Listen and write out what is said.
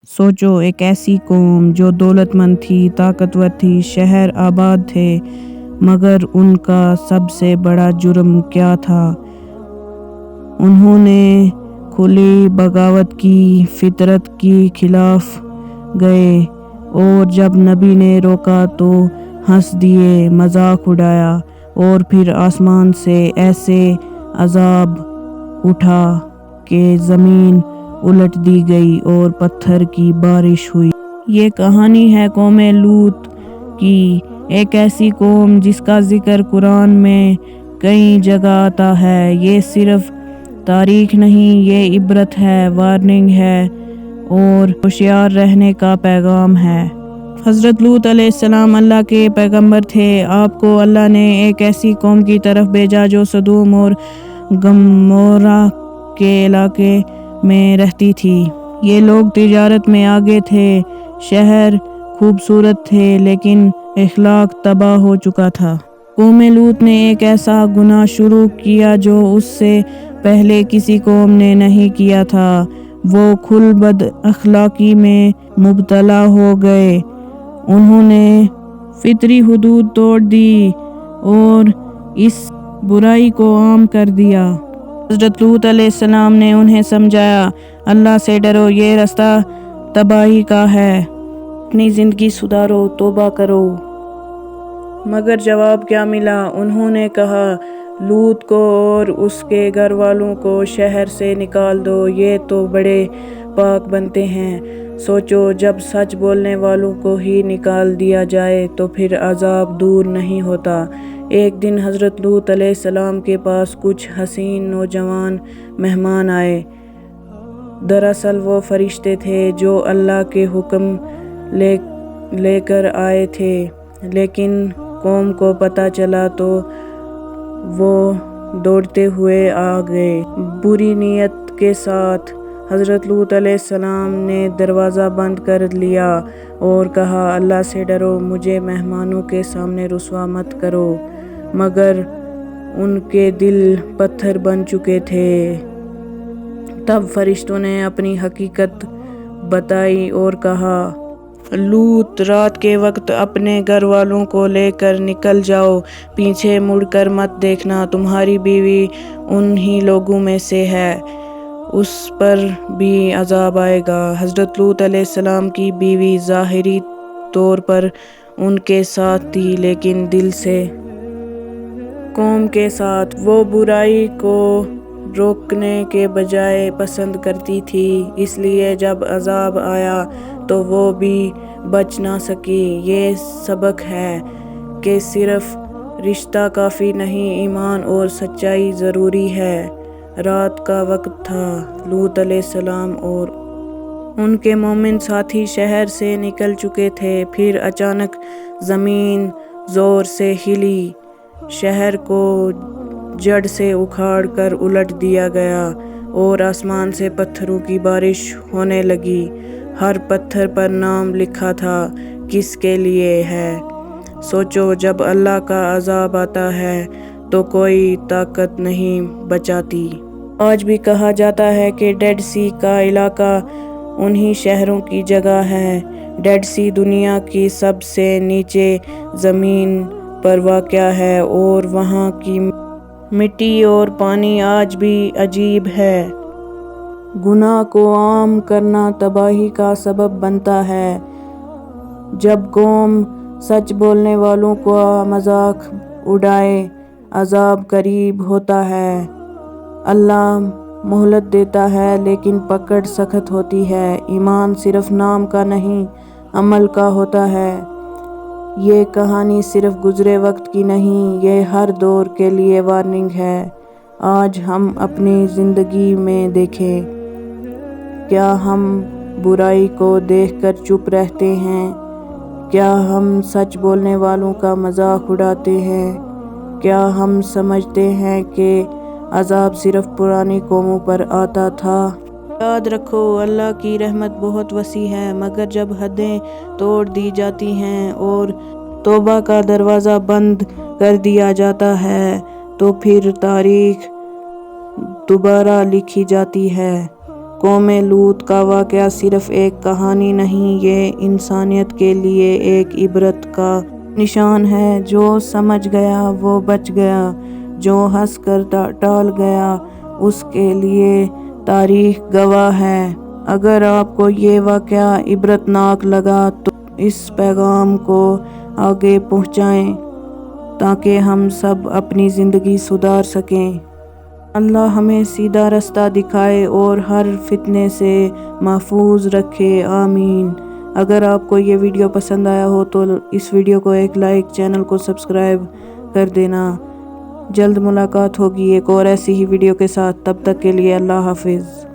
सोचो, एक ऐसी कौम जो दौलतमंद थी, ताकतवर थी, शहर आबाद थे, मगर उनका सबसे बड़ा जुर्म क्या था? उन्होंने खुली बगावत की, फितरत की खिलाफ गए, और जब नबी ने रोका तो हंस दिए, मजाक उड़ाया, और फिर आसमान से ऐसे अजाब उठा कि ज़मीन उलट दी गई और पत्थर की बारिश हुई। ये कहानी है कौम लूत की, एक ऐसी कौम जिसका जिक्र कुरान में कई जगह आता है। ये सिर्फ तारीख नहीं, ये इबरत है, वार्निंग है और होशियार रहने का पैगाम है। हज़रत लूत अलैहिस्सलाम अल्लाह के पैगंबर थे। आपको अल्लाह ने एक ऐसी कौम की तरफ भेजा जो सदूम और गमोरा के इलाके में रहती थी। ये लोग तिजारत में आगे थे, शहर खूबसूरत थे, लेकिन इखलाक तबाह हो चुका था। कौम लूत ने एक ऐसा गुनाह शुरू किया जो उससे पहले किसी कौम ने नहीं किया था। वो खुल बद अखलाकी में मुब्तला हो गए। उन्होंने फितरी हुदूद तोड़ दी और इस बुराई को आम कर दिया। हज़रत लूत अलैहिस्सलाम ने उन्हें समझाया, अल्लाह से डरो, ये रास्ता तबाही का है, अपनी ज़िंदगी सुधारो, तौबा करो। मगर जवाब क्या मिला? उन्होंने कहा, लूत को और उसके घर वालों को शहर से निकाल दो, ये तो बड़े पाक बनते हैं। सोचो, जब सच बोलने वालों को ही निकाल दिया जाए तो फिर अजाब दूर नहीं होता। एक दिन हज़रत लूत अलैहिस्सलाम के पास कुछ हसीन नौजवान मेहमान आए। दरअसल वो फरिश्ते थे जो अल्लाह के हुक्म लेकर आए थे, लेकिन कौम को पता चला तो वो दौड़ते हुए आ गए। बुरी नीयत के साथ हज़रत लूत अलैहिस्सलाम ने दरवाज़ा बंद कर लिया और कहा, अल्लाह से डरो, मुझे मेहमानों के सामने रुसवा मत करो। मगर उनके दिल पत्थर बन चुके थे। तब फरिश्तों ने अपनी हकीकत बताई और कहा, लूत, रात के वक्त अपने घर वालों को लेकर निकल जाओ, पीछे मुड़कर मत देखना, तुम्हारी बीवी उन्हीं लोगों में से है, उस पर भी अजाब आएगा। हज़रत लूत अलैहिस्सलाम की बीवी ज़ाहिरी तौर पर उनके साथ थी, लेकिन दिल से कौम के साथ। वो बुराई को रोकने के बजाय पसंद करती थी, इसलिए जब अजाब आया तो वो भी बच ना सकी। ये सबक है कि सिर्फ रिश्ता काफ़ी नहीं, ईमान और सच्चाई ज़रूरी है। रात का वक्त था। लूत अलैहिस्सलाम और उनके मोमिन साथी शहर से निकल चुके थे। फिर अचानक ज़मीन ज़ोर से हिली, शहर को जड़ से उखाड़ कर उलट दिया गया और आसमान से पत्थरों की बारिश होने लगी। हर पत्थर पर नाम लिखा था, किसके लिए है। सोचो, जब अल्लाह का अजाब आता है तो कोई ताकत नहीं बचाती। आज भी कहा जाता है कि डेड सी का इलाका उन्हीं शहरों की जगह है। डेड सी दुनिया की सबसे नीचे ज़मीन पर वाक़या है और वहाँ की मिट्टी और पानी आज भी अजीब है। गुनाह को आम करना तबाही का सबब बनता है। जब कौम सच बोलने वालों का मजाक उड़ाए, अजाब करीब होता है। अल्लाह मोहलत देता है, लेकिन पकड़ सख्त होती है। ईमान सिर्फ नाम का नहीं, अमल का होता है। ये कहानी सिर्फ गुजरे वक्त की नहीं, ये हर दौर के लिए वार्निंग है। आज हम अपनी ज़िंदगी में देखें, क्या हम बुराई को देखकर चुप रहते हैं? क्या हम सच बोलने वालों का मजाक उड़ाते हैं? क्या हम समझते हैं कि अजाब सिर्फ पुरानी कौमों पर आता था? याद रखो, अल्लाह की रहमत बहुत वसी है, मगर जब हदें तोड़ दी जाती हैं और तौबा का दरवाज़ा बंद कर दिया जाता है तो फिर तारीख दोबारा लिखी जाती है। قوم لوط کا واقعہ صرف ایک کہانی نہیں، یہ انسانیت کے لیے ایک عبرت کا نشان ہے۔ جو سمجھ گیا وہ بچ گیا، جو ہنس کر ٹال گیا اس کے لیے تاریخ گواہ ہے۔ اگر آپ کو یہ واقعہ عبرت ناک لگا تو اس پیغام کو آگے پہنچائیں تاکہ ہم سب اپنی زندگی سدھار سکیں۔ اللہ ہمیں سیدھا رستہ دکھائے اور ہر فتنے سے محفوظ رکھے، آمین۔ اگر آپ کو یہ ویڈیو پسند آیا ہو تو اس ویڈیو کو ایک لائک، چینل کو سبسکرائب کر دینا۔ جلد ملاقات ہوگی ایک اور ایسی ہی ویڈیو کے ساتھ، تب تک کے لیے اللہ حافظ۔